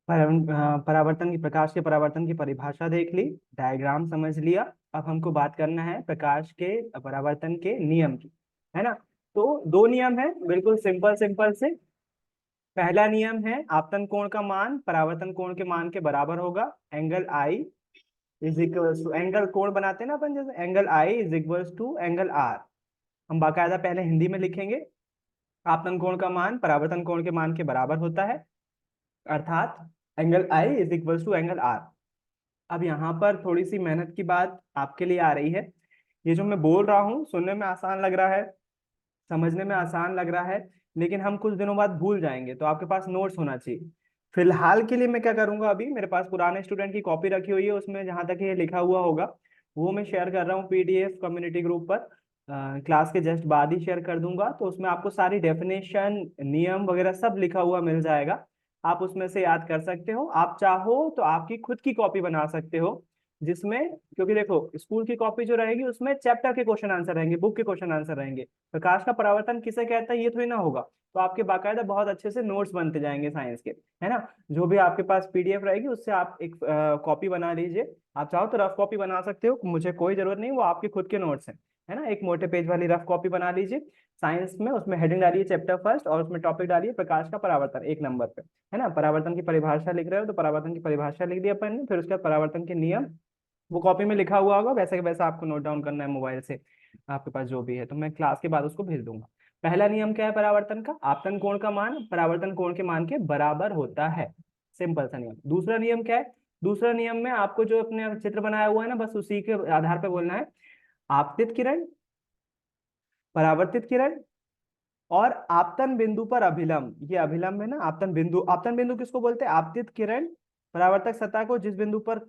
परावर्तन की, प्रकाश के परावर्तन की परिभाषा देख ली, डायग्राम समझ लिया। अब हमको बात करना है प्रकाश के परावर्तन के नियम की, है ना। तो दो नियम है, बिल्कुल सिंपल सिंपल से। पहला नियम है आपतन कोण का मान परावर्तन कोण के मान के बराबर होगा। Angle i is equal to, angle कोण बनाते हैं ना अपन, जैसे angle i is equal to angle r. हम बाकायदा पहले हिंदी में लिखेंगे। आपतन कोण का मान परावर्तन कोण के मान के बराबर होता है, अर्थात angle i is equal to angle r. अब यहाँ पर थोड़ी सी मेहनत की बात आपके लिए आ रही है। ये जो मैं बोल रहा हूँ सुनने में आसान लग रहा है, समझने में आसान लग रहा है, लेकिन हम कुछ दिनों बाद भूल जाएंगे, तो आपके पास नोट्स होना चाहिए। फिलहाल के लिए मैं क्या करूंगा, अभी मेरे पास पुराने स्टूडेंट की कॉपी रखी हुई है, उसमें जहां तक ये लिखा हुआ होगा वो मैं शेयर कर रहा हूँ पीडीएफ कम्युनिटी ग्रुप पर। क्लास के जस्ट बाद ही शेयर कर दूंगा, तो उसमें आपको सारी डेफिनेशन नियम वगैरह सब लिखा हुआ मिल जाएगा। आप उसमें से याद कर सकते हो। आप चाहो तो आपकी खुद की कॉपी बना सकते हो, जिसमें, क्योंकि देखो स्कूल की कॉपी जो रहेगी उसमें चैप्टर के क्वेश्चन आंसर रहेंगे, बुक के क्वेश्चन आंसर रहेंगे। प्रकाश का परावर्तन किसे कहता है ये थोड़ी ना होगा। तो आपके बाकायदा बहुत अच्छे से नोट्स बनते जाएंगे साइंस के, है ना। जो भी आपके पास पीडीएफ रहेगी उससे आप एक कॉपी बना लीजिए। आप चाहो तो रफ कॉपी बना सकते हो, मुझे कोई जरूरत नहीं, वो आपके खुद के नोट्स हैं, है ना। एक मोटे पेज वाली रफ कॉपी बना लीजिए साइंस में, उसमें हेडिंग डालिए चैप्टर फर्स्ट, और उसमें टॉपिक डालिए प्रकाश का परावर्तन एक नंबर पे, है ना। परावर्तन की परिभाषा लिख रहे हो तो परावर्तन की परिभाषा लिख दिया अपन ने, फिर उसके बाद परावर्तन के नियम वो कॉपी में लिखा हुआ होगा, वैसे के वैसा आपको नोट डाउन करना है मोबाइल से, आपके पास जो भी है, तो मैं क्लास के बाद उसको भेज दूंगा। पहला नियम क्या है परावर्तन का, आपतन कोण का मान परावर्तन कोण के मान के बराबर होता है, सिंपल सा नियम। दूसरा नियम क्या है, दूसरा नियम में आपको जो अपने चित्र बनाया हुआ है ना, बस उसी के आधार पर बोलना है। आपतित किरण, परावर्तित किरण और आपतन बिंदु पर अभिलंब, ये अभिलंब है ना, आपतन बिंदु, आपतन बिंदु किसको बोलते हैं, आपतित किरण परावर्तक सतह को जिस बिंदु पर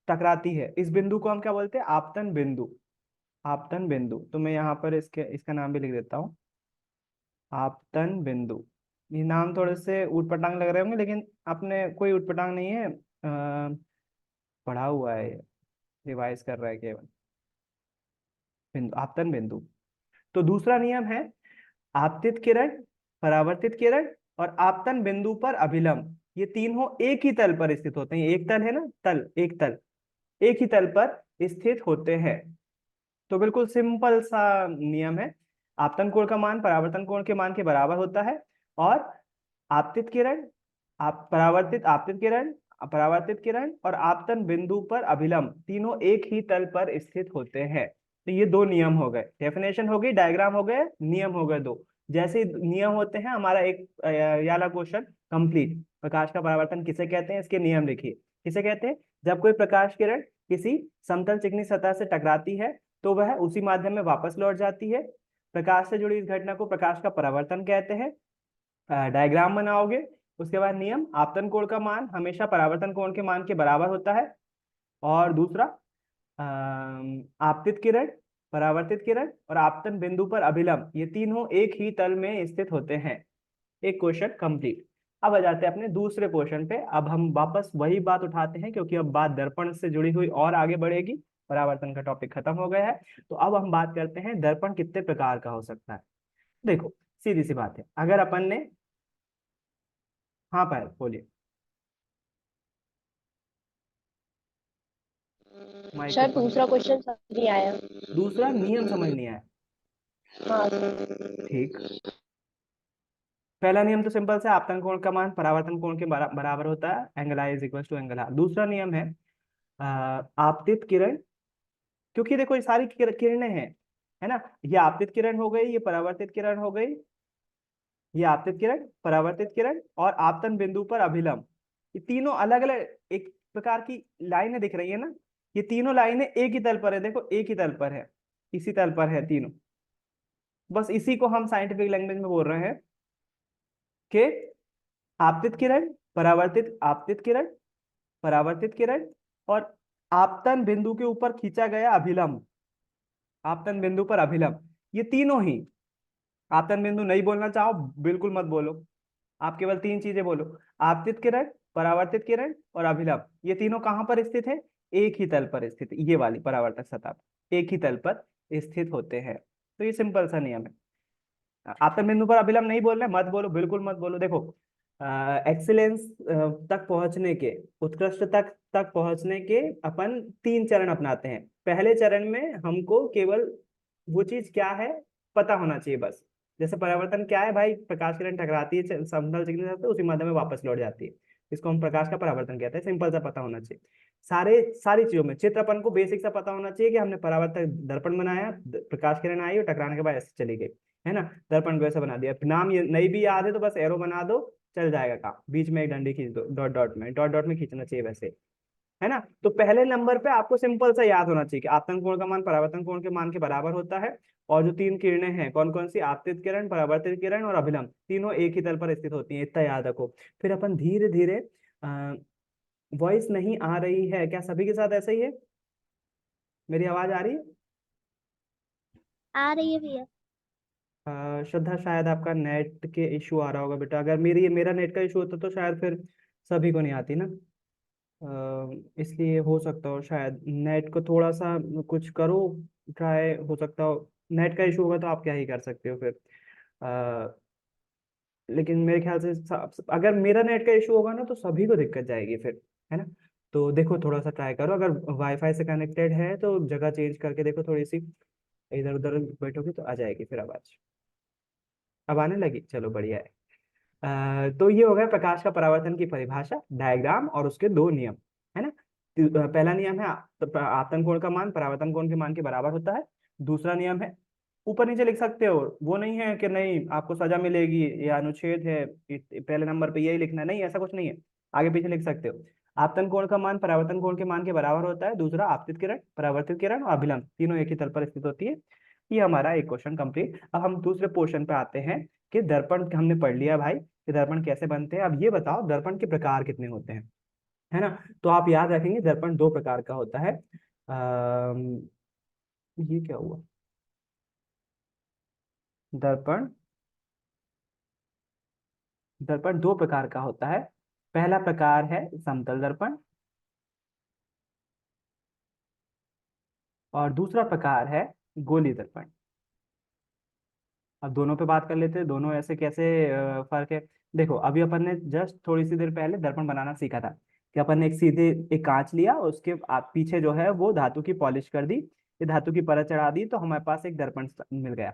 टकराती है, इस बिंदु को हम क्या बोलते हैं, आपतन बिंदु। आपतन बिंदु, तो मैं यहाँ पर इसके इसका नाम भी लिख देता हूँ, आपतन बिंदु। ये नाम थोड़े से ऊटपटांग लग रहे होंगे, लेकिन अपने कोई ऊटपटांग नहीं है, पढ़ा हुआ है, रिवाइज कर रहा है केवल। बिंदु, आपतन बिंदु। तो दूसरा नियम है आपतित किरण, परावर्तित किरण और आपतन बिंदु पर अभिलंब, ये तीनों एक ही तल पर स्थित होते हैं। एक तल है ना, तल, एक तल, एक ही तल पर स्थित होते हैं। तो बिल्कुल सिंपल सा नियम है। आपतन कोण का मान परावर्तन कोण के मान के बराबर होता है, और आपतित किरण, आप परावर्तित आपतित किरण, परावर्तित किरण और आपतन बिंदु पर अभिलंब तीनों एक ही तल पर स्थित होते हैं। तो ये दो नियम हो गए, डेफिनेशन हो गई, डायग्राम हो गए, नियम हो गए दो। जैसे ही नियम होते हैं हमारा एक ये वाला क्वेश्चन कंप्लीट। प्रकाश का परावर्तन किसे कहते हैं, इसके नियम लिखिए। किसे कहते हैं, जब कोई प्रकाश किरण किसी समतल चिकनी सतह से टकराती है तो वह उसी माध्यम में वापस लौट जाती है। प्रकाश से जुड़ी इस घटना को प्रकाश का परावर्तन कहते हैं। डायग्राम बनाओगे, उसके बाद नियम, आपतन कोण का मान हमेशा परावर्तन कोण के मान के बराबर होता है, और दूसरा आपतित किरण, परावर्तित किरण और आपतन बिंदु पर अभिलंब, ये तीनों एक ही तल में स्थित होते हैं। एक क्वेश्चन कंप्लीट। अब आ जाते हैं अपने दूसरे क्वेश्चन पे। अब हम वापस वही बात उठाते हैं, क्योंकि अब बात दर्पण से जुड़ी हुई और आगे बढ़ेगी, परावर्तन का टॉपिक खत्म हो गया है। तो अब हम बात करते हैं दर्पण कितने प्रकार का हो सकता है। देखो सीधी सी बात है, अगर अपन ने, हाँ पायल बोलिए, माइक सर ऊपर। दूसरा क्वेश्चन समझ नहीं आया। दूसरा नियम समझ नहीं आया, हाँ सर। ठीक। पहला नियम तो सिंपल से आपतन कोण का मान परावर्तन कोण के बराबर होता है, angle i is equal to angle r. दूसरा नियम है आपतित किरण, क्योंकि देखो ये सारी किरणें हैं, है ना। ये आपतित किरण हो गई, ये परावर्तित किरण हो गई, ये आपतित किरण, परावर्तित किरण और आपतन बिंदु पर अभिलंब, ये तीनों अलग अलग एक प्रकार की लाइनें दिख रही है ना। ये तीनों लाइनें एक ही तल पर है, देखो एक ही तल पर है, इसी तल पर है तीनों। बस इसी को हम साइंटिफिक लैंग्वेज में बोल रहे हैं कि आपतित किरण, परावर्तित, आपतित किरण, परावर्तित किरण और आपतन बिंदु के ऊपर खींचा गया अभिलंब, आपतन बिंदु पर अभिलंब, ये तीनों ही। आपतन बिंदु नहीं बोलना चाहो बिल्कुल मत बोलो, आप केवल तीन चीजें बोलो, आपतित किरण, परावर्तित किरण और अभिलंब, ये तीनों कहां पर स्थित है, एक ही तल पर स्थित है, ये वाली परावर्तक सतह पर एक ही तल पर स्थित होते हैं। तो ये सिंपल सा नियम है। आपतन बिंदु पर अभिलंब नहीं बोल रहे, मत बोलो, बिल्कुल मत बोलो। देखो एक्सीलेंस तक पहुंचने के, उत्कृष्ट तक पहुंचने के अपन 3 चरण अपनाते हैं। पहले चरण में हमको केवल वो चीज क्या है पता होना चाहिए बस। जैसे परावर्तन क्या है भाई, प्रकाश किरण टकराती है समतल चिकनी सतह पे, उसी माध्यम में वापस लौट जाती है, इसको हम प्रकाश का परावर्तन कहते हैं। सिंपल सा पता होना चाहिए। सारी चीजों में चित्र अपन को बेसिक सा पता होना चाहिए कि हमने परावर्तक दर्पण बनाया, प्रकाश किरण आई और टकराने के बाद ऐसे चली गई, है ना, दर्पण को ऐसा बना दिया। नाम ये नहीं भी याद है तो बस एरो बना दो, चल जाएगा काम। बीच में एक डंडी खींच दो, डॉट डॉट में खींचना चाहिए वैसे, है ना। तो पहले नंबर पे आपको सिंपल सा याद होना चाहिए कि आपतन कोण का मान परावर्तन कोण के मान के बराबर होता है। और जो 3 किरणें हैं कौन कौन सी, आपतित किरण, परावर्तित किरण और अभिलंब, तीनों एक ही तल पर स्थित होती हैं, इतना याद रखो। फिर अपन धीरे धीरे, वॉइस नहीं आ रही है क्या, सभी के साथ ऐसा ही है? मेरी आवाज आ रही है? आ रही है भैया। श्रद्धा शायद आपका नेट के इशू आ रहा होगा बेटा। अगर मेरा नेट का इशू होता तो शायद फिर सभी को नहीं आती ना। इसलिए हो सकता हो शायद नेट को थोड़ा सा कुछ करो, ट्राई, हो सकता हो नेट का इशू होगा तो आप क्या ही कर सकते हो फिर। अ, लेकिन मेरे ख्याल से अगर मेरा नेट का इशू होगा ना तो सभी को दिक्कत जाएगी फिर, है ना। तो देखो थोड़ा सा ट्राई करो, अगर वाईफाई से कनेक्टेड है तो जगह चेंज करके देखो थोड़ी सी, इधर उधर बैठोगे तो आ जाएगी फिर आवाज। अब आने लगी, चलो बढ़िया है। तो ये हो गया प्रकाश का परावर्तन की परिभाषा, डायग्राम और उसके 2 नियम, है ना। पहला नियम है आपतन कोण का मान परावर्तन कोण के मान के बराबर होता है। दूसरा नियम है, ऊपर नीचे लिख सकते हो, वो नहीं है कि नहीं आपको सजा मिलेगी या अनुच्छेद है पहले नंबर पे यही लिखना है, नहीं ऐसा कुछ नहीं है, आगे पीछे लिख सकते हो। आपतन कोण का मान परावर्तन कोण के मान के बराबर होता है। दूसरा, आपतित किरण, परावर्तित किरण और अभिलंब तीनों एक ही तल पर स्थित होती है। ये हमारा एक क्वेश्चन कंप्लीट। अब हम दूसरे पोर्शन पे आते हैं कि दर्पण हमने पढ़ लिया भाई कि दर्पण कैसे बनते हैं। अब ये बताओ दर्पण के प्रकार कितने होते हैं, है ना। तो आप याद रखेंगे दर्पण 2 प्रकार का होता है। ये क्या हुआ, दर्पण दर्पण 2 प्रकार का होता है। पहला प्रकार है समतल दर्पण और दूसरा प्रकार है गोली दर्पण। अब दोनों पे बात कर लेते हैं, दोनों ऐसे कैसे फर्क है। देखो अभी अपन ने जस्ट थोड़ी सी देर पहले दर्पण बनाना सीखा था कि अपन ने एक कांच लिया, उसके आप पीछे जो है वो धातु की पॉलिश कर दी, ये धातु की परत चढ़ा दी, तो हमारे पास एक दर्पण मिल गया।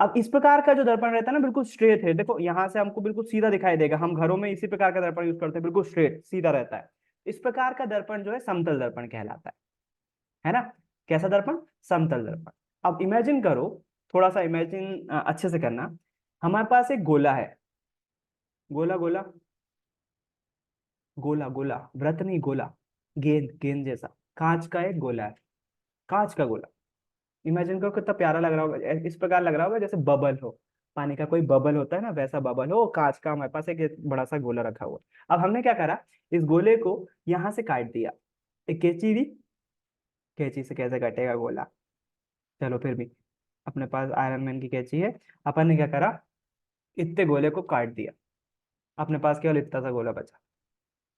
अब इस प्रकार का जो दर्पण रहता है ना बिल्कुल स्ट्रेट है, देखो यहाँ से हमको बिल्कुल सीधा दिखाई देगा, हम घरों में इसी प्रकार का दर्पण यूज करते हैं, बिल्कुल स्ट्रेट सीधा रहता है। इस प्रकार का दर्पण जो है समतल दर्पण कहलाता है ना। कैसा दर्पण, समतल दर्पण। अब इमेजिन करो, थोड़ा सा इमेजिन अच्छे से करना। हमारे पास एक गोला है, गोला गोला गोला गोला, वृत्त नहीं गोला, गेंद गेंद जैसा, कांच का एक गोला है, कांच का गोला। इमेजिन करो कितना प्यारा लग रहा होगा, इस प्रकार लग रहा होगा जैसे बबल हो, पानी का कोई बबल होता है ना वैसा बबल हो, कांच का हमारे पास एक बड़ा सा गोला रखा हुआ है। अब हमने क्या करा, इस गोले को यहाँ से काट दिया, एक कैंची दी, कैंची से कैसे कटेगा गोला, चलो फिर भी अपने पास आयरन मैन की कैंची है। अपन ने क्या करा, इतने गोले को काट दिया, अपने पास केवल इतना सा गोला बचा,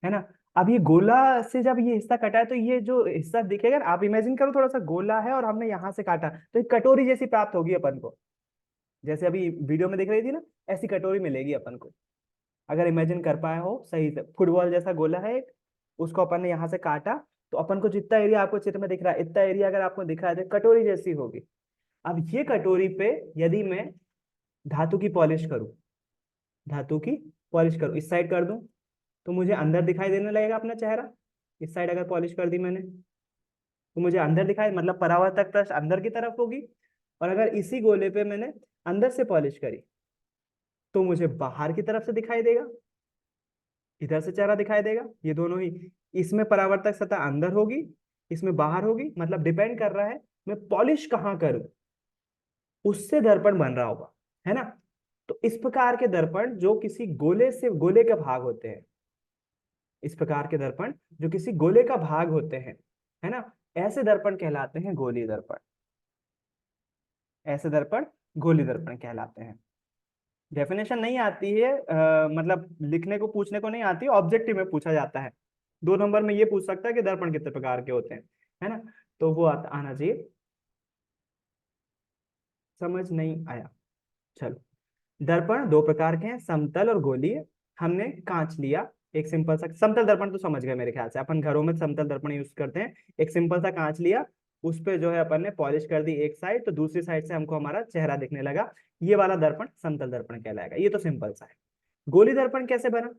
है ना। अब ये गोला से जब ये हिस्सा कटा है तो ये जो हिस्सा दिखेगा ना, आप इमेजिन करो थोड़ा सा गोला है और हमने यहाँ से काटा तो एक कटोरी जैसी प्राप्त होगी अपन को, जैसे अभी वीडियो में दिख रही थी ना, ऐसी कटोरी मिलेगी अपन को। अगर इमेजिन कर पाए हो सही से, फुटबॉल जैसा गोला है एक, उसको अपन ने यहाँ से काटा, तो अपन को जितना एरिया आपको चित्र में दिख रहा है, इतना एरिया अगर आपको दिख रहा है तो कटोरी जैसी होगी। अब ये कटोरी पे यदि मैं धातु की पॉलिश करूं, धातु की पॉलिश करूं, इस साइड कर दूं, तो मुझे अंदर दिखाई देने लगेगा अपना चेहरा। इस साइड अगर पॉलिश कर दी मैंने तो मुझे अंदर दिखाई, मतलब परावर्तक पृष्ठ अंदर की तरफ होगी। और अगर इसी गोले पे मैंने अंदर से पॉलिश करी तो मुझे बाहर की तरफ से दिखाई देगा, इधर से चेहरा दिखाई देगा, ये दोनों ही। इसमें परावर्तक सतह अंदर होगी, इसमें बाहर होगी, मतलब डिपेंड कर रहा है मैं पॉलिश कहाँ करूं, उससे दर्पण बन रहा होगा, है ना। तो इस प्रकार के दर्पण जो किसी गोले से गोले के भाग होते हैं, इस प्रकार के दर्पण जो किसी गोले का भाग होते हैं, है ना, ऐसे दर्पण कहलाते हैं गोली दर्पण। ऐसे दर्पण गोली दर्पण कहलाते हैं। डेफिनेशन नहीं आती है, मतलब लिखने को पूछने को नहीं आती, ऑब्जेक्टिव में पूछा जाता है। 2 नंबर में ये पूछ सकता है कि दर्पण कितने प्रकार के होते हैं, है ना। तो वो आना चाहिए। समझ नहीं आया, चलो। दर्पण 2 प्रकार के हैं, समतल और गोलीय। हमने कांच लिया, एक सिंपल सा समतल दर्पण तो समझ गए मेरे ख्याल से, अपन घरों में समतल दर्पण यूज करते हैं। एक सिंपल सा कांच लिया, उस पे जो है अपन ने पॉलिश कर दी एक साइड, तो दूसरी साइड से हमको हमारा चेहरा दिखने लगा। ये वाला दर्पण समतल दर्पण कहलाएगा। ये तो सिंपल सा है। गोली दर्पण कैसे बना?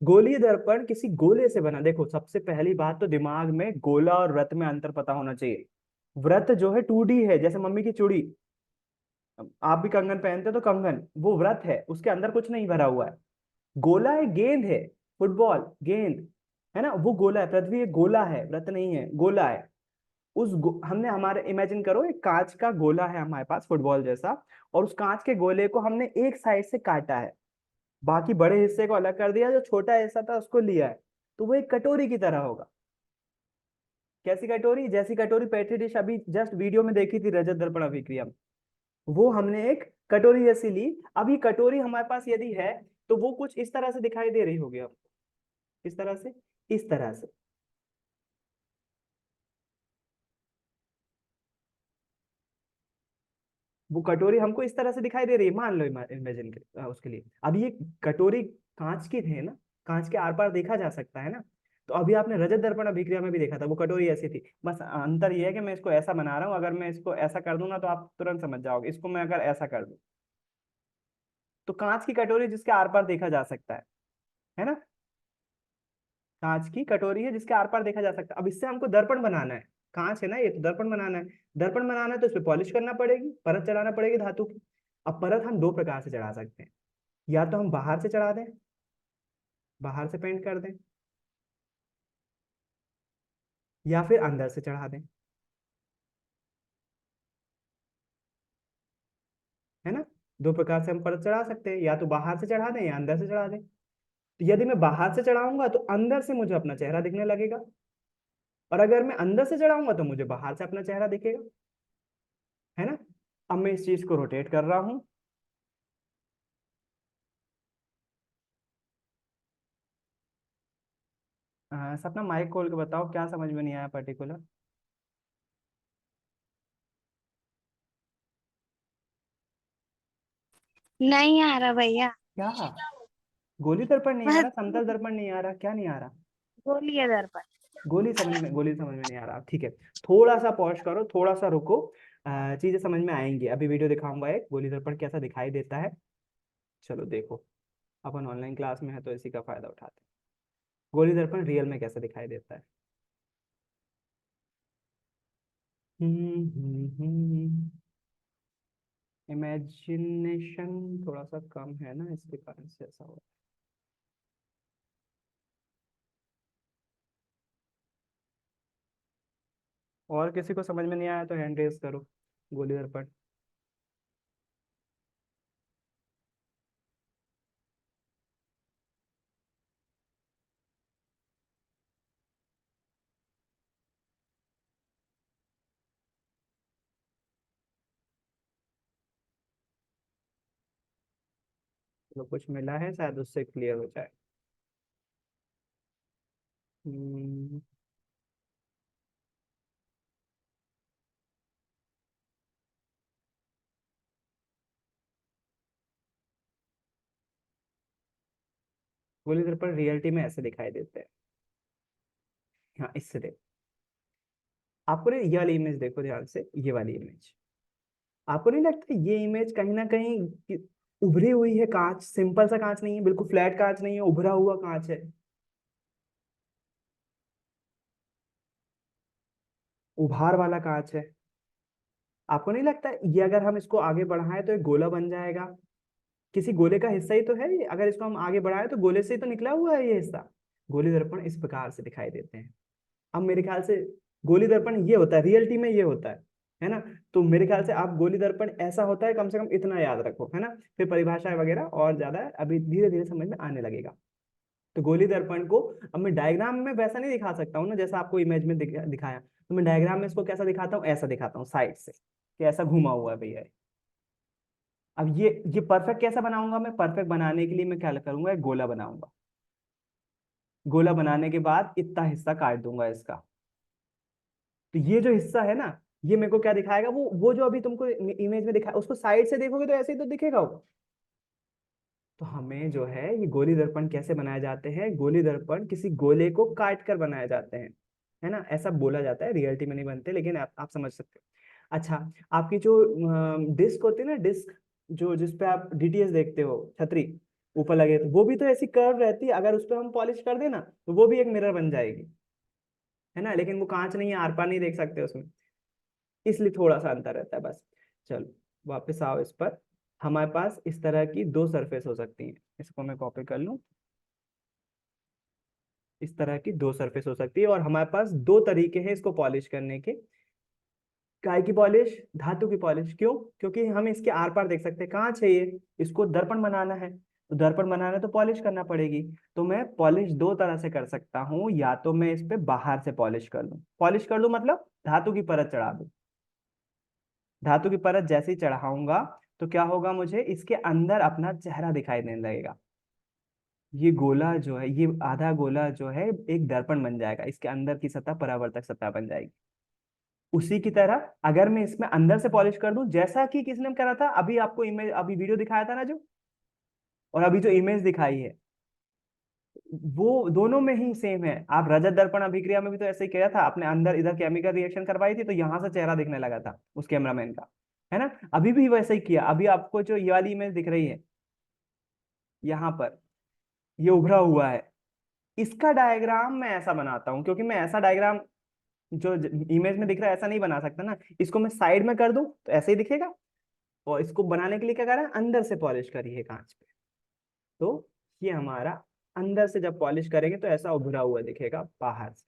गोली दर्पण किसी गोले से बना। देखो सबसे पहली बात तो दिमाग में गोला और वृत्त में अंतर पता होना चाहिए। वृत्त जो है 2D है, जैसे मम्मी की चूड़ी। आप भी कंगन पहनते हो तो कंगन वो व्रत है, उसके अंदर कुछ नहीं भरा हुआ है। गोला एक गेंद है, फुटबॉल गेंद है ना, वो गोला है। पृथ्वी एक गोला है, व्रत नहीं है, गोला है। हमने हमारे इमेजिन करो एक कांच का गोला है हमारे पास फुटबॉल जैसा, और उस कांच के गोले को हमने एक साइड से काटा है, बाकी बड़े हिस्से को अलग कर दिया, जो छोटा हिस्सा था उसको लिया है, तो वो एक कटोरी की तरह होगा। कैसी कटोरी? जैसी कटोरी पेट्री डिश अभी जस्ट वीडियो में देखी थी रजत दर्पण अभिक्रिया में, वो हमने एक कटोरी जैसी ली। अब ये कटोरी हमारे पास यदि है तो वो कुछ इस तरह से दिखाई दे रही होगी अब। इस तरह से, इस तरह से। वो कटोरी हमको इस तरह से दिखाई दे रही है, मान लो, इमेजिन उसके लिए। अब ये कटोरी कांच की थे ना, कांच के आर पार देखा जा सकता है ना। तो अभी आपने रजत दर्पण अभिक्रिया में भी देखा था, वो कटोरी ऐसी थी। बस अंतर ये है कि मैं इसको ऐसा बना रहा हूँ, अगर मैं इसको ऐसा कर दूं ना तो आप तुरंत समझ जाओगे। इसको मैं अगर ऐसा कर दूं तो कांच की कटोरी जिसके आर पार देखा जा सकता है ना। कांच की कटोरी है जिसके आर पार देखा जा सकता है। अब इससे हमको दर्पण बनाना है। कांच है ना ये, तो दर्पण बनाना है। दर्पण बनाना है तो इस पे पॉलिश करना पड़ेगी, परत चढ़ाना पड़ेगी धातु की। अब परत हम दो प्रकार से चढ़ा सकते हैं। या तो हम बाहर से चढ़ा दें, बाहर से पेंट कर दें, या फिर अंदर से चढ़ा दें, है ना। दो प्रकार से हम परत चढ़ा सकते हैं, या तो बाहर से चढ़ा दें या अंदर से चढ़ा दें। तो यदि मैं बाहर से चढ़ाऊंगा तो अंदर से मुझे अपना चेहरा दिखने लगेगा, और अगर मैं अंदर से चढ़ाऊंगा तो मुझे बाहर से अपना चेहरा दिखेगा, है ना। अब मैं इस चीज को रोटेट कर रहा हूं। सपना माइक खोल के बताओ, क्या समझ में नहीं आया पर्टिकुलर? नहीं आ रहा भैया। क्या? गोली दर्पण नहीं आ बस रहा, समतल दर्पण नहीं आ रहा, क्या नहीं आ रहा? बोलिए दर्पण। गोली समझ में नहीं आ रहा, ठीक है। थोड़ा सा पॉज करो, थोड़ा सा रुको, चीजें समझ में आएंगी। अभी वीडियो दिखाऊंगा एक, गोली दर्पण कैसा दिखाई देता है। चलो देखो, अपन ऑनलाइन क्लास में है तो इसी का फायदा उठाते हैं। गोली दर्पण रियल में कैसा दिखाई देता है। इमेजिनेशन थोड़ा सा कम है ना, इसके कारण से ऐसा हो। और किसी को समझ में नहीं आया तो हैंड रेज करो। गोली दर्पण। तो कुछ मिला है शायद, उससे क्लियर हो जाए। हम्म, गोली दर्पण रियलिटी में ऐसे दिखाई देते हैं। हाँ, इससे देखो। आपको ना ये वाली इमेज देखो ध्यान से, ये वाली इमेज। आपको नहीं लगता ये इमेज कहीं ना कहीं उभरी हुई है? कांच, सिंपल सा कांच नहीं है, बिल्कुल फ्लैट कांच नहीं है, उभरा हुआ कांच है। उभार वाला कांच है। आपको नहीं लगता ये अगर हम इसको आगे बढ़ाएं तो एक गोला बन जाएगा? किसी गोले का हिस्सा ही तो है ये, अगर इसको हम आगे बढ़ाएं तो गोले से ही तो निकला हुआ है ये हिस्सा। गोली दर्पण इस प्रकार से दिखाई देते हैं। अब मेरे ख्याल से गोली दर्पण ये होता है, रियलिटी में ये होता है ना। तो मेरे ख्याल से आप गोली दर्पण ऐसा होता है, कम से कम इतना याद रखो, है ना। फिर परिभाषाएं वगैरह और ज्यादा अभी धीरे धीरे समझ में आने लगेगा। तो गोली दर्पण को अब मैं डायग्राम में वैसा नहीं दिखा सकता हूँ ना जैसा आपको इमेज में दिखाया। तो मैं डायग्राम में इसको कैसा दिखाता हूँ, ऐसा दिखाता हूँ साइड से, कि ऐसा घुमा हुआ है भैया। अब ये परफेक्ट कैसा बनाऊंगा मैं? परफेक्ट बनाने के लिए मैं क्या करूंगा, एक गोला बनाऊंगा। गोला बनाने के बाद इतना हिस्सा काट दूंगा इसका। तो ये जो हिस्सा है ना, ये मेरे को क्या दिखाएगा, वो जो अभी तुमको इमेज में दिखा, उसको साइड से देखोगे तो ऐसे ही तो दिखेगा वो। तो हमें जो है ये गोली दर्पण कैसे बनाए जाते हैं, गोली दर्पण किसी गोले को काट कर बनाए जाते हैं, है ना, ऐसा बोला जाता है, रियलिटी में नहीं बनते, लेकिन आप समझ सकते हो। अच्छा, आपकी जो डिस्क होती है ना, डिस्क जो जिसपे आप डीटीएस देखते हो, छतरी ऊपर लगे, तो वो भी तो ऐसी कर्व रहती है, अगर उस पर हम पॉलिश कर देना तो वो भी एक मिरर बन जाएगी, है ना, लेकिन वो कांच नहीं है, आर पार नहीं देख सकते उसमें, इसलिए थोड़ा सा अंतर रहता है बस। चलो वापस आओ इस पर। हमारे पास इस तरह की दो सरफेस हो सकती हैं, इसको मैं कॉपी कर लूं। इस तरह की दो सरफेस हो सकती है, और हमारे पास दो तरीके हैं इसको पॉलिश करने के। काय की पॉलिश, धातु की पॉलिश, क्यों? क्योंकि हम इसके आर पार देख सकते हैं, कांच है ये, इसको दर्पण बनाना है, तो दर्पण बनाना है तो पॉलिश करना पड़ेगी। तो मैं पॉलिश दो तरह से कर सकता हूँ, या तो मैं इस पे बाहर से पॉलिश कर लूँ, पॉलिश कर लूँ मतलब धातु की परत चढ़ा दूं। धातु की परत जैसे ही चढ़ाऊंगा तो क्या होगा, मुझे इसके अंदर अपना चेहरा दिखाई देने लगेगा। ये गोला जो है, ये आधा गोला जो है एक दर्पण बन जाएगा, इसके अंदर की सतह परावर्तक सतह बन जाएगी। उसी की तरह अगर मैं इसमें अंदर से पॉलिश कर दूं, जैसा कि किसने करा था, अभी आपको इमेज, अभी वीडियो दिखाया था ना जो, और अभी जो इमेज दिखाई है, वो दोनों में ही सेम है। आप रजत दर्पण अभिक्रिया में भी तो ऐसे ही किया था, आपने अंदर इधर केमिकल रिएक्शन करवाई थी, तो यहां से चेहरा दिखने लगा था उस कैमरामैन का, है ना। अभी भी वैसे ही किया, अभी आपको जो ये वाली इमेज दिख रही है यहाँ पर, ये उभरा हुआ है, इसका डायग्राम मैं ऐसा बनाता हूँ, क्योंकि मैं ऐसा डायग्राम जो इमेज में दिख रहा है ऐसा नहीं बना सकता ना, इसको मैं साइड में कर दूं तो ऐसे ही दिखेगा। और इसको बनाने के लिए क्या करा, अंदर से पॉलिश करी है कांच पे, तो ये हमारा अंदर से जब पॉलिश करेंगे तो ऐसा उभरा हुआ दिखेगा बाहर से।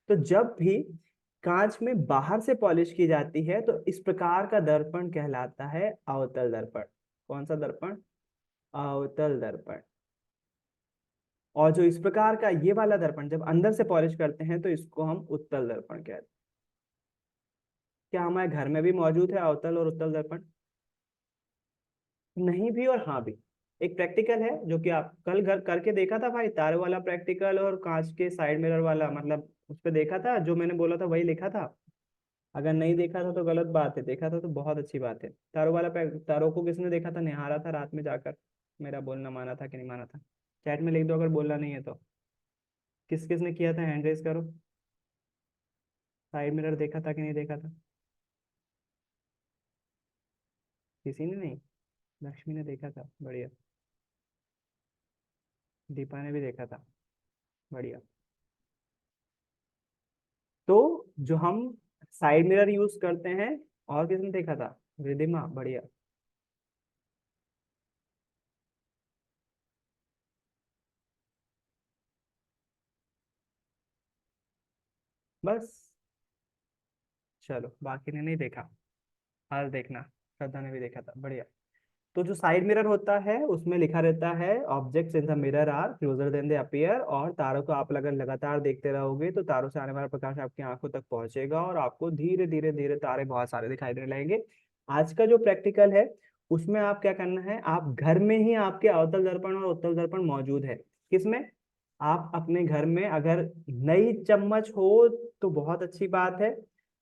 तो जब भी कांच में बाहर से पॉलिश की जाती है तो इस प्रकार का दर्पण कहलाता है अवतल दर्पण। कौन सा दर्पण? अवतल दर्पण। और जो इस प्रकार का ये वाला दर्पण जब अंदर से पॉलिश करते हैं तो इसको हम उत्तल दर्पण कहते हैं। क्या हमारे घर में भी मौजूद है अवतल और उत्तल दर्पण? नहीं भी और हाँ भी। एक प्रैक्टिकल है जो कि आप कल घर करके देखा था भाई, तार वाला प्रैक्टिकल और कांच के साइड मिरर वाला, मतलब उस पे देखा था, जो मैंने बोला था वही लिखा था। अगर नहीं देखा था तो गलत बात है, देखा था तो बहुत अच्छी बात है। तारों वाला तारों को किसने देखा था, निहारा था रात में जाकर, मेरा बोलना माना था कि नहीं माना था? चैट में लिख दो अगर बोलना नहीं है तो। किस किस ने किया था, हैंड रेज करो। साइड मिरर देखा था कि नहीं देखा था? किसी ने नहीं? लक्ष्मी ने देखा था, बढ़िया। दीपा ने भी देखा था, बढ़िया। तो जो हम साइड मिरर यूज करते हैं, और किसने देखा था? रिधिमा, बढ़िया। बस, चलो बाकी ने नहीं देखा, आज देखना। श्रद्धा ने भी देखा था, बढ़िया। तो जो साइड मिरर होता है उसमें लिखा रहता है objects in the mirror are closer than they appear, और तारों को आप अगर लगातार देखते रहोगे तो तारों से आने वाला प्रकाश आपकी आंखों तक पहुंचेगा और आपको धीरे धीरे धीरे तारे बहुत सारे दिखाई देने लगेंगे। आज का जो प्रैक्टिकल है उसमें आप क्या करना है, आप घर में ही आपके अवतल दर्पण और उत्तल दर्पण मौजूद है। किसमें? आप अपने घर में, अगर नई चम्मच हो तो बहुत अच्छी बात है,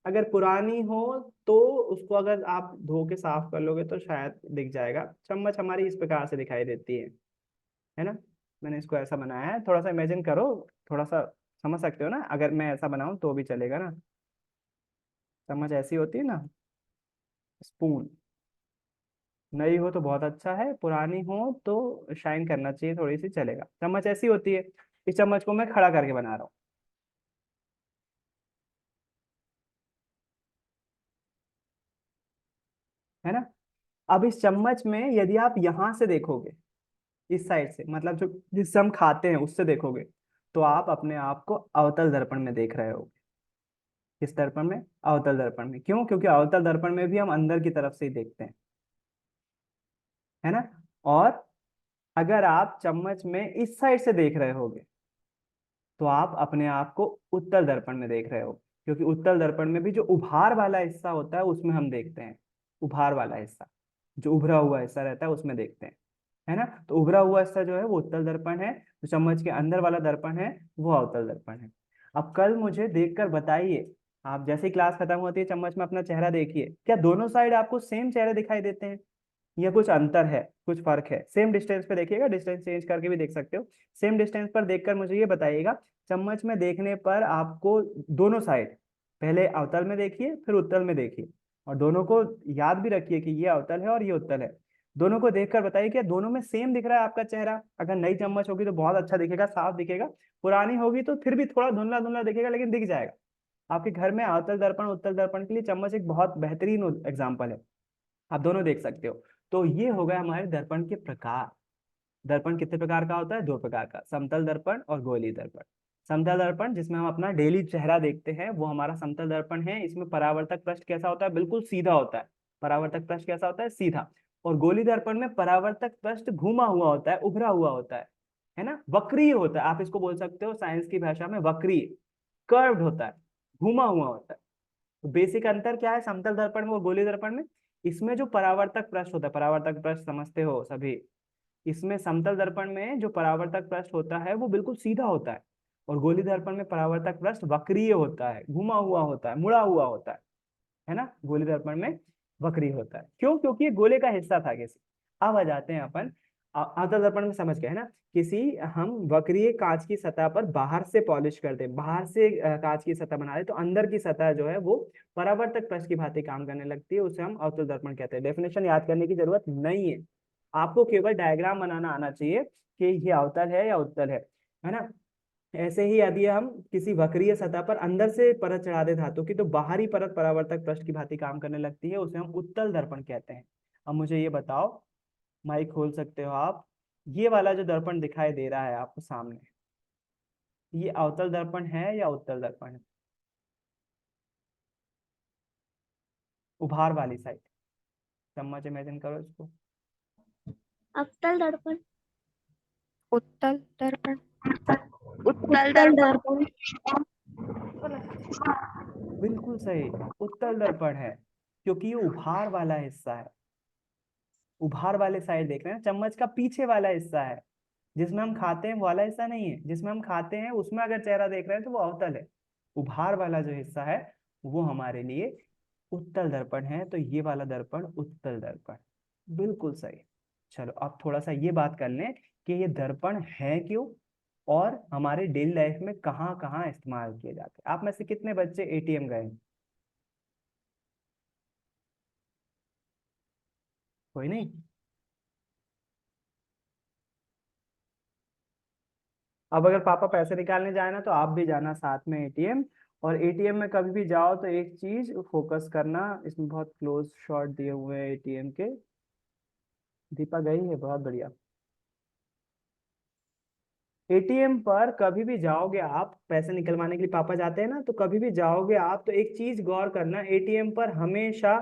अगर पुरानी हो तो उसको अगर आप धो के साफ कर लोगे तो शायद दिख जाएगा। चम्मच हमारी इस प्रकार से दिखाई देती है ना। मैंने इसको ऐसा बनाया है, थोड़ा सा इमेजिन करो, थोड़ा सा समझ सकते हो ना, अगर मैं ऐसा बनाऊं तो भी चलेगा ना। चम्मच ऐसी होती है ना, स्पून। नई हो तो बहुत अच्छा है, पुरानी हो तो शाइन करना चाहिए थोड़ी सी, चलेगा। चम्मच ऐसी होती है, इस चम्मच को मैं खड़ा करके बना रहा हूँ, है ना। अब इस चम्मच में यदि आप यहां से देखोगे, इस साइड से, मतलब जो जिससे हम खाते हैं उससे देखोगे, तो आप अपने आप को अवतल दर्पण में देख रहे हो। किस दर्पण में? अवतल दर्पण में। क्यों? क्योंकि अवतल दर्पण में भी हम अंदर की तरफ से ही देखते हैं, है ना। और अगर आप चम्मच में इस साइड से देख रहे होगे तो आप अपने आप को उत्तल दर्पण में देख रहे हो, क्योंकि उत्तल दर्पण में भी जो उभार वाला हिस्सा होता है उसमें हम देखते हैं। उभार वाला हिस्सा, जो उभरा हुआ हिस्सा रहता है उसमें देखते हैं, है ना। तो उभरा हुआ हिस्सा जो है वो उत्तल दर्पण है, जो चम्मच के अंदर वाला दर्पण है वो अवतल दर्पण है। अब कल मुझे देखकर बताइए, आप जैसे ही क्लास खत्म होती है चम्मच में अपना चेहरा देखिए, क्या दोनों साइड आपको सेम चेहरे दिखाई देते हैं? या कुछ अंतर है, कुछ फर्क है? सेम डिस्टेंस पे देखिएगा, डिस्टेंस चेंज करके भी देख सकते हो। सेम डिस्टेंस पर देखकर मुझे ये बताइएगा, चम्मच में देखने पर आपको दोनों साइड, पहले अवतल में देखिए फिर उत्तल में देखिए, और दोनों को याद भी रखिए कि ये अवतल है और ये उत्तल है। दोनों को देखकर बताइए क्या दोनों में सेम दिख रहा है आपका चेहरा? अगर नई चम्मच होगी तो बहुत अच्छा दिखेगा, साफ दिखेगा। पुरानी होगी तो फिर भी थोड़ा धुंधला धुंधला दिखेगा, लेकिन दिख जाएगा। आपके घर में अवतल दर्पण उत्तल दर्पण के लिए चम्मच एक बहुत बेहतरीन एग्जाम्पल है। आप दोनों देख सकते हो। तो ये हो गया हमारे दर्पण के प्रकार। दर्पण कितने प्रकार का होता है? दो प्रकार का, समतल दर्पण और गोलीय दर्पण। समतल दर्पण जिसमें हम अपना डेली चेहरा देखते हैं वो हमारा समतल दर्पण है। इसमें परावर्तक पृष्ठ कैसा होता है? बिल्कुल सीधा होता है। परावर्तक पृष्ठ कैसा होता है? सीधा। और गोलीय दर्पण में परावर्तक पृष्ठ घुमा हुआ होता है, उभरा हुआ होता है ना, वक्रीय होता है। आप इसको बोल सकते हो साइंस की भाषा में वक्रीय, कर्व्ड होता है, घुमा हुआ होता है। तो बेसिक अंतर क्या है समतल दर्पण में और गोलीय दर्पण में? इसमें जो परावर्तक पृष्ठ होता है, परावर्तक पृष्ठ समझते हो सभी, इसमें समतल दर्पण में जो परावर्तक पृष्ठ होता है वो बिल्कुल सीधा होता है, और गोलीय दर्पण में परावर्तक पृष्ठ वक्रीय होता है, घुमा हुआ होता है, मुड़ा हुआ होता है ना। गोलीय दर्पण में वक्रीय होता है। क्यों? क्योंकि ये गोले का हिस्सा था किसी। अब आ जाते हैं अपन अवतल दर्पण में, समझ गए है ना। किसी हम वक्रीय कांच की सतह पर बाहर से पॉलिश करते हैं, बाहर से कांच की सतह बना रहे, तो अंदर की सतह जो है वो परावर्तक पृष्ठ की भांति काम करने लगती है, उसे हम अवतल दर्पण कहते हैं। डेफिनेशन याद करने की जरूरत नहीं है, आपको केवल डायग्राम बनाना आना चाहिए कि ये अवतल है या उत्तल है ना। ऐसे ही यदि हम किसी वक्रीय सतह पर अंदर से परत चढ़ा दे धातु की, तो बाहरी परत परावर्तक पृष्ठ की भांति काम करने लगती है, उसे हम उत्तल दर्पण कहते हैं। अब मुझे ये बताओ, माइक खोल सकते हो आप, ये वाला जो दर्पण दिखाई दे रहा है आपको सामने, ये अवतल दर्पण है या उत्तल दर्पण है? उभार वाली साइड, चम्मच इमेजिन करो इसको। अवतल दर्पण। उत्तल दर्पण। उत्तल दर्पण। बिल्कुल सही, उत्तल दर्पण है, क्योंकि ये उभार वाला हिस्सा है। उभार वाले साइड देख रहे हैं, चम्मच का पीछे वाला हिस्सा है, जिसमें हम खाते हैं वो वाला हिस्सा नहीं है। जिसमें हम खाते हैं उसमें अगर चेहरा देख रहे हैं तो वो अवतल है। उभार वाला जो हिस्सा है वो हमारे लिए उत्तल दर्पण है। तो ये वाला दर्पण उत्तल दर्पण, बिल्कुल सही। चलो अब थोड़ा सा ये बात कर लें कि ये दर्पण है क्यों, और हमारे डेली लाइफ में कहाँ कहाँ इस्तेमाल किए जाते हैं। आप में से कितने बच्चे एटीएम गए? कोई नहीं। अब अगर पापा पैसे निकालने जाए ना तो आप भी जाना साथ में एटीएम। और एटीएम में कभी भी जाओ तो एक चीज फोकस करना, इसमें बहुत क्लोज शॉट दिए हुए हैं एटीएम के। दीपा गई है, बहुत बढ़िया। एटीएम पर कभी भी जाओगे आप, पैसे निकलवाने के लिए पापा जाते हैं ना, तो कभी भी जाओगे आप तो एक चीज गौर करना, एटीएम पर हमेशा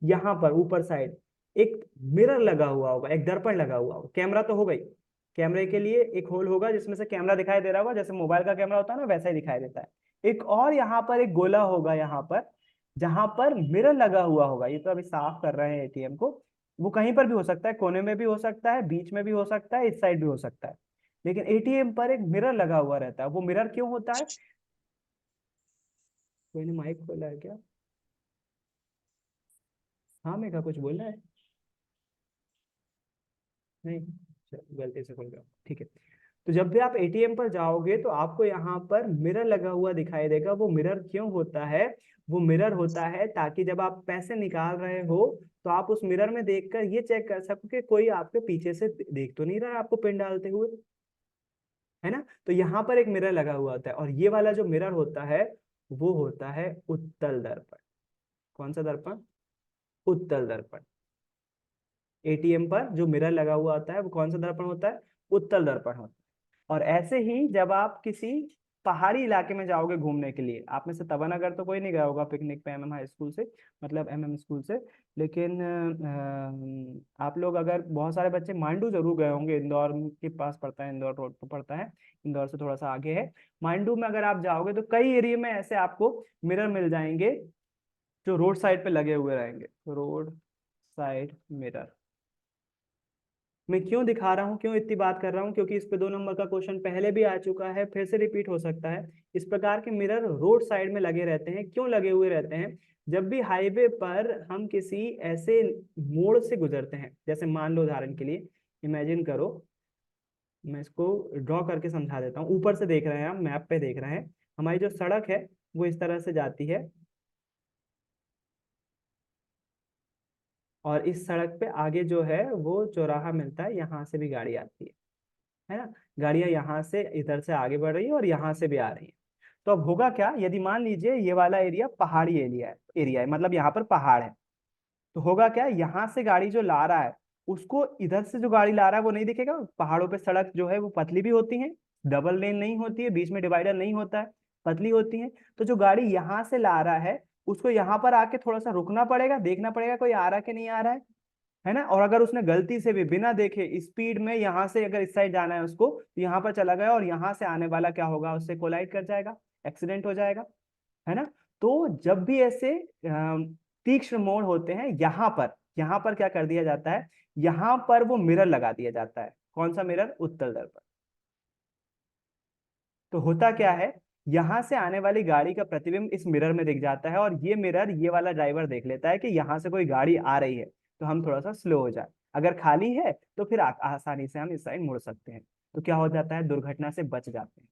यहाँ पर ऊपर साइड एक मिरर लगा हुआ होगा, एक दर्पण लगा हुआ होगा। कैमरा तो हो गई, कैमरे के लिए एक होल होगा जिसमें से कैमरा दिखाई दे रहा होगा, जैसे मोबाइल का कैमरा होता है ना वैसा ही दिखाई देता है। एक और यहाँ पर एक गोला होगा यहाँ पर, जहां पर मिरर लगा हुआ होगा। ये तो अभी साफ कर रहे हैं एटीएम को, वो कहीं पर भी हो सकता है, कोने में भी हो सकता है, बीच में भी हो सकता है, इस साइड भी हो सकता है, लेकिन एटीएम पर एक मिरर लगा हुआ रहता है। वो मिरर क्यों होता है? कोई ने माइक खोला है क्या? हाँ मेघा कुछ बोल रहा है? नहीं, चलो, गलती से खोल गया, ठीक है। तो जब भी आप एटीएम पर जाओगे तो आपको यहाँ पर मिरर लगा हुआ दिखाई देगा। वो मिरर क्यों होता है? वो मिरर होता है ताकि जब आप पैसे निकाल रहे हो तो आप उस मिरर में देखकर ये चेक कर सको कि कोई आपके पीछे से देख तो नहीं रहा है आपको पिन डालते हुए, है ना। तो यहाँ पर एक मिरर लगा हुआ होता है, और ये वाला जो मिरर होता है वो होता है उत्तल दर्पण। कौन सा दर्पण? उत्तल दर्पण। एटीएम पर जो मिरर लगा हुआ होता है वो कौन सा दर्पण होता है? उत्तल दर्पण होता है। और ऐसे ही जब आप किसी पहाड़ी इलाके में जाओगे घूमने के लिए, आप में से तवानगर तो कोई नहीं गया होगा पिकनिक पे एमएम हाई स्कूल से, मतलब एमएम स्कूल से, लेकिन आप लोग अगर, बहुत सारे बच्चे मांडू जरूर गए होंगे, इंदौर के पास पड़ता है, इंदौर रोड पर पड़ता है, इंदौर से थोड़ा सा आगे है। मांडू में अगर आप जाओगे तो कई एरिया में ऐसे आपको मिरर मिल जाएंगे जो रोड साइड पे लगे हुए रहेंगे। रोड साइड मिरर, मैं क्यों दिखा रहा हूँ, क्यों इतनी बात कर रहा हूँ, क्योंकि इस पे 2 नंबर का क्वेश्चन पहले भी आ चुका है, फिर से रिपीट हो सकता है। इस प्रकार के मिरर रोड साइड में लगे रहते हैं। क्यों लगे हुए रहते हैं? जब भी हाईवे पर हम किसी ऐसे मोड़ से गुजरते हैं, जैसे मान लो उदाहरण के लिए इमेजिन करो, मैं इसको ड्रॉ करके समझा देता हूँ। ऊपर से देख रहे हैं, हम मैप पे देख रहे हैं, हमारी जो सड़क है वो इस तरह से जाती है, और इस सड़क पे आगे जो है वो चौराहा मिलता है, यहाँ से भी गाड़ी आती है ना। गाड़ियां यहाँ से इधर से आगे बढ़ रही है और यहाँ से भी आ रही है। तो अब होगा क्या, यदि मान लीजिए ये वाला एरिया पहाड़ी एरिया है, मतलब यहाँ पर पहाड़ है, तो होगा क्या, यहाँ से गाड़ी जो ला रहा है उसको इधर से जो गाड़ी ला रहा है वो नहीं दिखेगा। पहाड़ों पे सड़क जो है वो पतली भी होती है, डबल लेन नहीं होती है, बीच में डिवाइडर नहीं होता है, पतली होती है। तो जो गाड़ी यहाँ से ला रहा है उसको यहाँ पर आके थोड़ा सा रुकना पड़ेगा, देखना पड़ेगा कोई आ रहा कि नहीं आ रहा है ना। और अगर उसने गलती से भी बिना देखे स्पीड में यहाँ से अगर इस साइड जाना है उसको, तो यहाँ पर चला गया और यहाँ से आने वाला क्या होगा, उससे कोलाइड कर जाएगा, एक्सीडेंट हो जाएगा, है ना। तो जब भी ऐसे तीक्ष्ण मोड़ होते हैं, यहाँ पर क्या कर दिया जाता है, यहाँ पर वो मिरर लगा दिया जाता है। कौन सा मिरर? उत्तल दर्पण। तो होता क्या है, यहाँ से आने वाली गाड़ी का प्रतिबिंब इस मिरर में दिख जाता है, और ये मिरर ये वाला ड्राइवर देख लेता है कि यहाँ से कोई गाड़ी आ रही है, तो हम थोड़ा सा स्लो हो जाए। अगर खाली है तो फिर आसानी से हम इस साइड मुड़ सकते हैं। तो क्या हो जाता है, दुर्घटना से बच जाते हैं।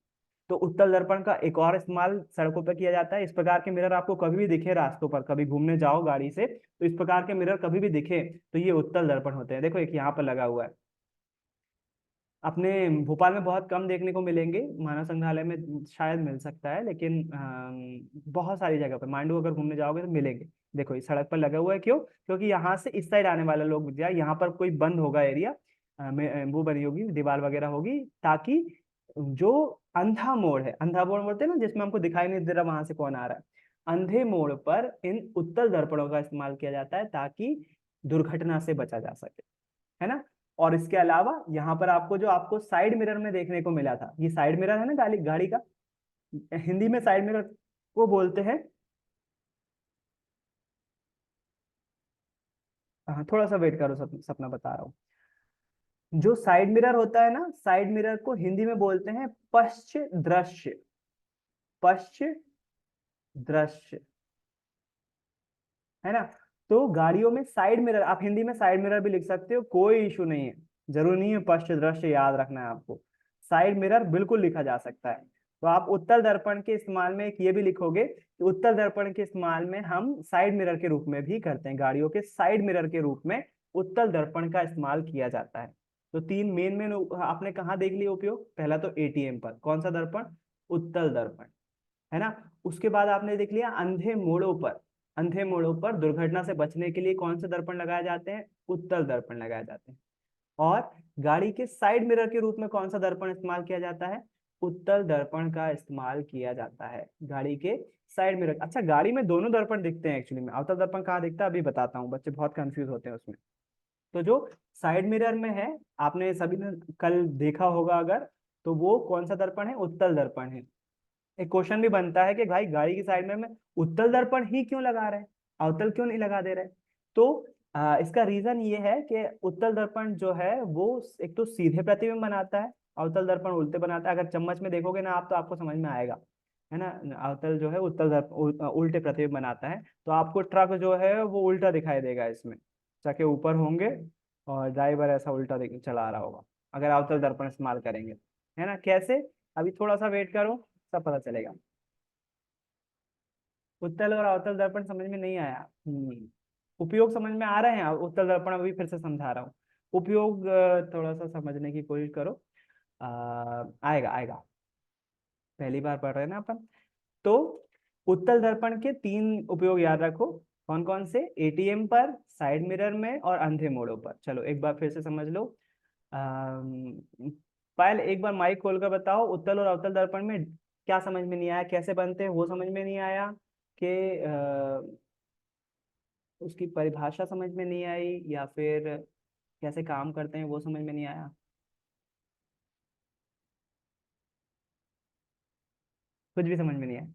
तो उत्तल दर्पण का एक और इस्तेमाल सड़कों पर किया जाता है। इस प्रकार के मिरर आपको कभी भी दिखे रास्तों पर, कभी घूमने जाओ गाड़ी से, तो इस प्रकार के मिरर कभी भी दिखे तो ये उत्तल दर्पण होते हैं। देखो एक यहाँ पर लगा हुआ है, अपने भोपाल में बहुत कम देखने को मिलेंगे, मानव संग्रहालय में शायद मिल सकता है, लेकिन बहुत सारी जगह पर मांडू अगर घूमने जाओगे तो मिलेंगे। देखो इस सड़क पर लगा हुआ है, क्यों? क्योंकि यहाँ से इस साइड आने वाला लोग जाए, यहाँ पर कोई बंद होगा एरिया, वो बनी होगी दीवार वगैरह होगी, ताकि जो अंधा मोड़ है, अंधा मोड़ बोलते हैं ना जिसमें हमको दिखाई नहीं दे रहा वहां से कौन आ रहा है, अंधे मोड़ पर इन उत्तल दर्पणों का इस्तेमाल किया जाता है ताकि दुर्घटना से बचा जा सके, है ना। और इसके अलावा यहाँ पर आपको जो आपको साइड मिरर में देखने को मिला था, ये साइड मिरर है ना गाड़ी गाड़ी का, हिंदी में साइड मिरर को बोलते हैं। हाँ थोड़ा सा वेट करो, सपना बता रहा हूँ। जो साइड मिरर होता है ना, साइड मिरर को हिंदी में बोलते हैं पश्च दृश्य, पश्च दृश्य, है ना। तो गाड़ियों में साइड मिरर, आप हिंदी में साइड मिरर भी लिख सकते हो, कोई इशू नहीं है, जरूरी नहीं है पश्च दृश्य याद रखना है आपको, साइड मिरर बिल्कुल लिखा जा सकता है। तो आप उत्तल दर्पण के इस्तेमाल में एक ये भी लिखोगे कि उत्तल दर्पण के इस्तेमाल में हम साइड मिरर के रूप में भी करते हैं, गाड़ियों के साइड मिरर के रूप में उत्तल दर्पण का इस्तेमाल किया जाता है। तो तीन मेन मेन आपने कहाँ देख लिया उपयोग, पहला तो एटीएम पर, कौन सा दर्पण? उत्तल दर्पण, है ना। उसके बाद आपने देख लिया अंधे मोड़ों पर, अंधे मोड़ों पर दुर्घटना से बचने के लिए कौन से दर्पण लगाए जाते हैं? उत्तल दर्पण लगाए जाते हैं। और गाड़ी के साइड मिरर के रूप में कौन सा दर्पण इस्तेमाल किया जाता है? उत्तल दर्पण का इस्तेमाल किया जाता है गाड़ी के साइड मिरर। अच्छा गाड़ी में दोनों दर्पण दिखते हैं एक्चुअली में, अवतल दर्पण कहाँ दिखता है अभी बताता हूँ, बच्चे बहुत कंफ्यूज होते हैं उसमें। तो जो साइड मिरर में है, आपने सभी ने कल देखा होगा अगर, तो वो कौन सा दर्पण है? उत्तल दर्पण है। एक क्वेश्चन भी बनता है कि भाई गाड़ी की साइड में उत्तल दर्पण ही क्यों लगा रहे हैं, अवतल क्यों नहीं लगा दे रहे? तो इसका रीजन ये है कि उत्तल दर्पण जो है वो एक तो सीधे प्रतिबिंब बनाता है, अवतल दर्पण उल्टे बनाता है। अगर चम्मच में देखोगे ना आप तो आपको समझ में आएगा, है ना। अवतल जो है उत्तल दर्पण उल्टे प्रतिबिंब बनाता है, तो आपको ट्रक जो है वो उल्टा दिखाई देगा, इसमें चक्के ऊपर होंगे और ड्राइवर ऐसा उल्टा चला रहा होगा अगर अवतल दर्पण इस्तेमाल करेंगे, है ना। कैसे? अभी थोड़ा सा वेट करो, सब पता चलेगा। उत्तल और अवतल दर्पण समझ में नहीं आया? उपयोग समझ में आ रहे हैं? उत्तल दर्पण अभी फिर से समझा रहा हूँ, उपयोग थोड़ा सा समझने की कोशिश करो, आएगा आएगा, पहली बार पढ़ रहे हैं ना अपन। तो उत्तल दर्पण के 3 उपयोग याद रखो, कौन कौन से? एटीएम पर, साइड मिरर में, और अंधे मोड़ों पर। चलो एक बार फिर से समझ लो। पायल एक बार माइक खोल कर बताओ, उत्तल और अवतल दर्पण में क्या समझ में नहीं आया, कैसे बनते हैं वो समझ में नहीं आया, कि उसकी परिभाषा समझ में नहीं आई, या फिर कैसे काम करते हैं वो समझ में नहीं आया? कुछ भी समझ में नहीं आया?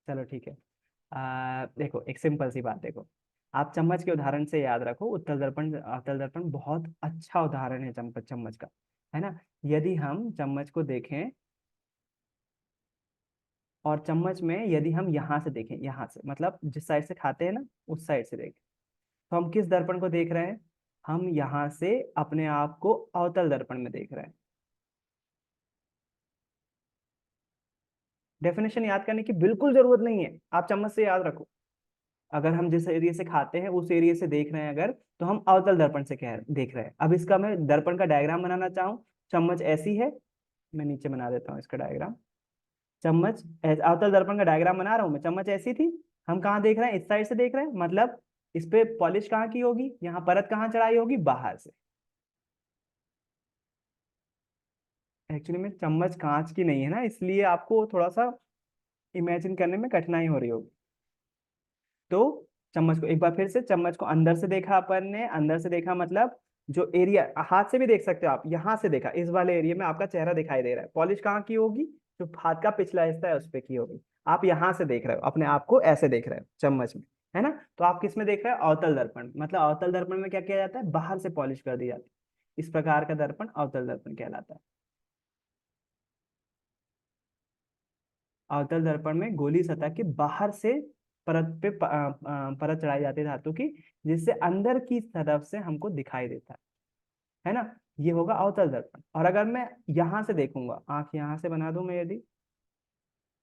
चलो ठीक है। देखो एक सिंपल सी बात देखो, आप चम्मच के उदाहरण से याद रखो, उत्तल दर्पण अवतल दर्पण बहुत अच्छा उदाहरण है चम्मच चम्मच का, है ना। यदि हम चम्मच को देखें और चम्मच में यदि हम यहाँ से देखें, यहाँ से मतलब जिस साइड से खाते हैं ना उस साइड से देखें, तो हम किस दर्पण को देख रहे हैं? हम यहाँ से अपने आप को अवतल दर्पण में देख रहे हैं। डेफिनेशन याद करने की बिल्कुल जरूरत नहीं है, आप चम्मच से याद रखो। अगर हम जिस एरिया से खाते हैं उस एरिया से देख रहे हैं अगर, तो हम अवतल दर्पण से कह देख रहे हैं। अब इसका मैं दर्पण का डायग्राम बनाना चाहूँ, चम्मच ऐसी है, मैं नीचे बना देता हूँ इसका डायग्राम। चम्मच अवतल दर्पण का डायग्राम बना रहा हूँ मैं, चम्मच ऐसी थी, हम कहाँ देख रहे हैं? इस साइड से देख रहे हैं, मतलब इस पे पॉलिश कहाँ की होगी, यहाँ परत कहाँ चढ़ाई होगी? बाहर से। एक्चुअली में चम्मच कांच की नहीं है ना, इसलिए आपको थोड़ा सा इमेजिन करने में कठिनाई हो रही होगी। तो चम्मच को एक बार फिर से, चम्मच को अंदर से देखा अपन ने, अंदर से देखा मतलब जो एरिया, हाथ से भी देख सकते हो आप, यहाँ से देखा, इस वाले एरिया में आपका चेहरा दिखाई दे रहा है, पॉलिश कहाँ की होगी? जो हाथ का पिछला हिस्सा है उस पे की होगी। आप यहाँ से देख रहे हो, अपने आप को ऐसे देख रहे हो चम्मच में, है ना। तो आप किस में देख रहे हो? अवतल दर्पण। मतलब अवतल दर्पण में क्या किया जाता है? बाहर से पॉलिश कर दी जाती है। इस प्रकार का दर्पण अवतल दर्पण कहलाता है। अवतल दर्पण में गोली सतह के बाहर से परत पे परत चढ़ाई जाती है धातु की, जिससे अंदर की तरफ से हमको दिखाई देता है ना। ये होगा अवतल दर्पण। और अगर मैं यहाँ से देखूंगा, आंख यहाँ से बना दूं मैं, यदि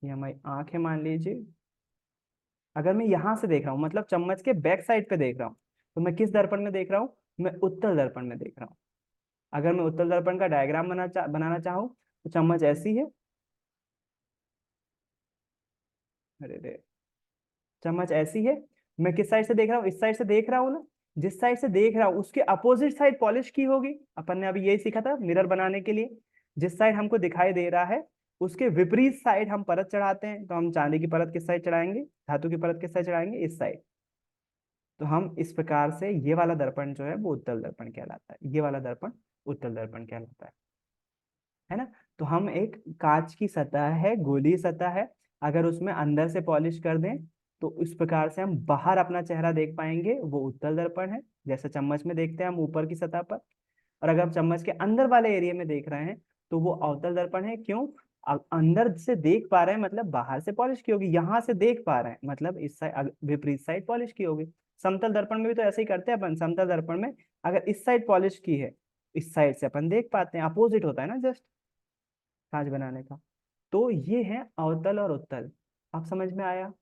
ये हमारी आंख है मान लीजिए, अगर मैं यहाँ से देख रहा हूँ मतलब चम्मच के बैक साइड पे देख रहा हूँ, तो मैं किस दर्पण में देख रहा हूँ? मैं उत्तल दर्पण में देख रहा हूँ। अगर मैं उत्तल दर्पण का डायग्राम बनाना चाहूँ, तो चम्मच ऐसी है, अरे रे, चम्मच ऐसी है, मैं किस साइड से देख रहा हूँ? इस साइड से देख रहा हूँ ना। जिस साइड से देख रहा हूँ उसके अपोजिट साइड पॉलिश की होगी। अपन ने अभी यही सीखा था मिरर बनाने के लिए, जिस साइड हमको दिखाई दे रहा है उसके विपरीत साइड हम परत चढ़ाते हैं। तो हम चांदी की परत किस साइड चढ़ाएंगे? धातु की परत किस साइड चढ़ाएंगे? इस साइड। तो हम इस प्रकार से, ये वाला दर्पण जो है वो उत्तल दर्पण कहलाता है, ये वाला दर्पण उत्तल दर्पण कहलाता है ना। तो हम एक कांच की सतह है, गोली सतह है, अगर उसमें अंदर से पॉलिश कर दें तो इस प्रकार से हम बाहर अपना चेहरा देख पाएंगे, वो उत्तल दर्पण है। जैसे चम्मच में देखते हैं हम ऊपर की सतह पर। और अगर हम चम्मच के अंदर वाले एरिया में देख रहे हैं तो वो अवतल दर्पण है। क्यों? अंदर से देख पा रहे हैं मतलब बाहर से पॉलिश की होगी, यहाँ से देख पा रहे हैं मतलब इस साइड विपरीत साइड पॉलिश की होगी। समतल दर्पण में भी तो ऐसे ही करते हैं अपन। समतल दर्पण में अगर इस साइड पॉलिश की है, इस साइड से अपन देख पाते हैं, अपोजिट होता है ना जस्ट कांच बनाने का। तो ये है अवतल और उत्तल। आप समझ में आया?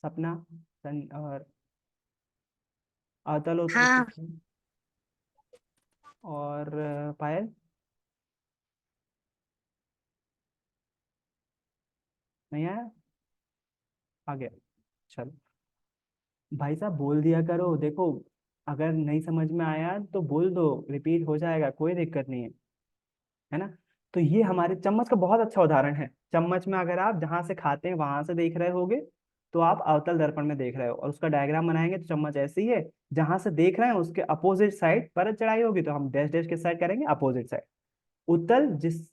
सपना और अवतल हाँ। उत्तल और पायल, नहीं आया? आ गया। चलो भाई साहब बोल दिया करो, देखो अगर नहीं समझ में आया तो बोल दो, रिपीट हो जाएगा, कोई दिक्कत नहीं है ना। तो ये हमारे चम्मच का बहुत अच्छा उदाहरण है। चम्मच में अगर आप जहां से खाते हैं वहां से देख रहे होगे तो आप अवतल दर्पण में देख रहे हो, और उसका डायग्राम बनाएंगे तो चम्मच ऐसी है, जहां से देख रहे हैं उसके अपोजिट साइड परत चढ़ाई होगी, तो हम डैश डैश किस साइड करेंगे? Opposite side. उत्तल जिस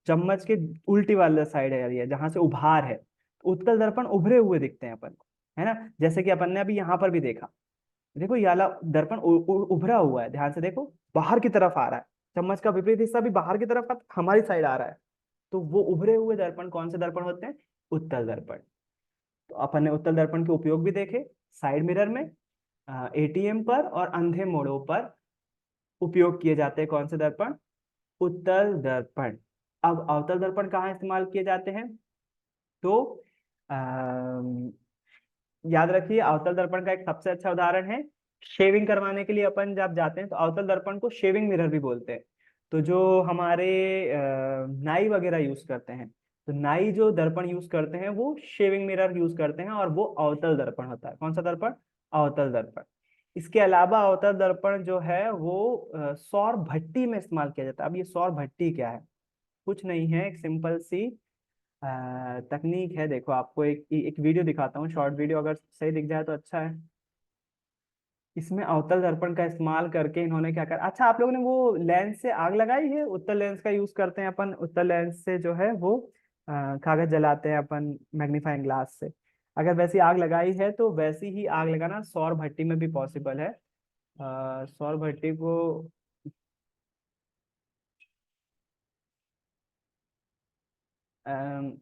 चम्मच के उल्टी वाला साइड है जहां से उभार है, तो उत्तल दर्पण उभरे हुए दिखते हैं अपन को, है ना। जैसे कि अपन ने अभी यहाँ पर भी देखा, देखो ये वाला दर्पण उभरा हुआ है, ध्यान से देखो, बाहर की तरफ आ रहा है। चम्मच का विपरीत हिस्सा भी बाहर की तरफ हमारी साइड आ रहा है। तो वो उभरे हुए दर्पण कौन से दर्पण होते हैं? उत्तल दर्पण। तो अपन ने उत्तल दर्पण के उपयोग भी देखे, साइड मिरर में, एटीएम पर और अंधे मोड़ों पर उपयोग किए जाते हैं कौन से दर्पण? उत्तल दर्पण। अब अवतल दर्पण कहाँ इस्तेमाल किए जाते हैं? तो अम, याद रखिए, अवतल दर्पण का एक सबसे अच्छा उदाहरण है, शेविंग करवाने के लिए अपन जब जाते हैं तो अवतल दर्पण को शेविंग मिरर भी बोलते हैं। तो जो हमारे नाई वगैरह यूज करते हैं, तो नाई जो दर्पण यूज करते हैं वो शेविंग मिरर यूज करते हैं, और वो अवतल दर्पण होता है। कौन सा दर्पण? अवतल दर्पण। इसके अलावा अवतल दर्पण जो है वो सौर भट्टी में इस्तेमाल किया जाता है। अब ये सौर भट्टी क्या है? कुछ नहीं है, एक सिंपल सी तकनीक है। देखो आपको एक एक वीडियो दिखाता हूँ, शॉर्ट वीडियो, अगर सही दिख जाए तो अच्छा है। इसमें अवतल दर्पण का इस्तेमाल करके इन्होंने क्या कर, अच्छा आप लोगों ने वो लेंस से आग लगाई है? उत्तल लेंस का यूज करते हैं अपन, उत्तल लेंस से जो है वो कागज जलाते हैं अपन मैग्नीफाइंग ग्लास से। अगर वैसी आग लगाई है तो वैसी ही आग लगाना सौर भट्टी में भी पॉसिबल है। सौर भट्टी को अम,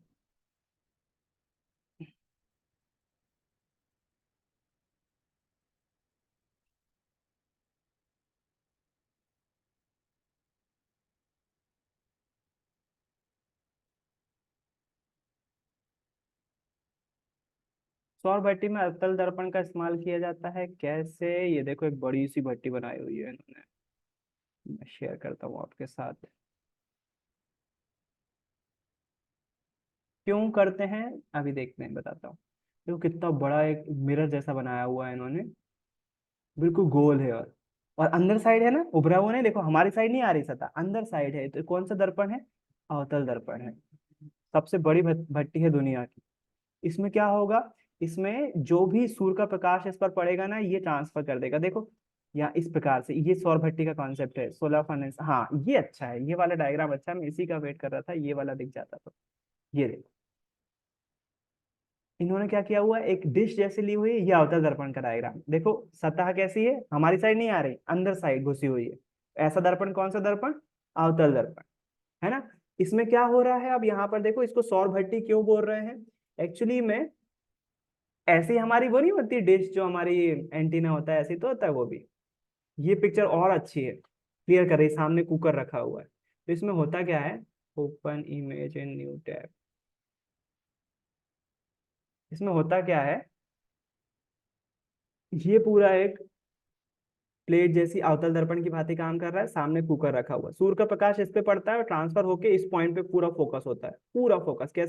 सौर भट्टी में अवतल दर्पण का इस्तेमाल किया जाता है कैसे? ये देखो एक बड़ी सी भट्टी बनाई हुई है इन्होंने, मैं शेयर करता हूँ आपके साथ। क्यों करते हैं अभी देखते हैं, बताता हूँ। देखो कितना बड़ा एक मिरर जैसा बनाया हुआ है इन्होंने, बिल्कुल गोल है। और अंदर साइड है ना, उभरा हुआ नहीं, देखो हमारी साइड नहीं आ रही सतह, अंदर साइड है। तो कौन सा दर्पण है? अवतल दर्पण है। सबसे बड़ी भट्टी है दुनिया की। इसमें क्या होगा, इसमें जो भी सूर्य का प्रकाश इस पर पड़ेगा ना, ये ट्रांसफर कर देगा। देखो या इस प्रकार से, ये सौर भट्टी का कॉन्सेप्ट है, सोलर फर्नेस। हाँ ये अच्छा है, ये वाला डायग्राम अच्छा है, मैं इसी का वेट कर रहा था, ये वाला दिख जाता तो। ये देखो इन्होंने क्या किया हुआ है, एक डिश जैसी ली हुई है, ये अवतल दर्पण का डायग्राम। देखो सतह कैसी है, हमारी साइड नहीं आ रही, अंदर साइड घुसी हुई है। ऐसा दर्पण कौन सा दर्पण? अवतल दर्पण, है ना। इसमें क्या हो रहा है, अब यहाँ पर देखो, इसको सौर भट्टी क्यों बोल रहे हैं? एक्चुअली में ऐसी हमारी वो नहीं होती डिश, जो हमारी एंटीना होता है, ऐसी तो होता है वो भी। ये पिक्चर और अच्छी है, क्लियर कर रही, सामने कुकर रखा हुआ है। तो इसमें होता क्या है, open image in new tab. इसमें होता क्या है, ये पूरा एक प्लेट जैसी अवतल दर्पण की भांति काम कर रहा है, सामने कुकर रखा हुआ है, सूर्य का प्रकाश इस पे पड़ता है और ट्रांसफर होके इस पॉइंट पे पूरा फोकस होता है, पूरा फोकस कैसे?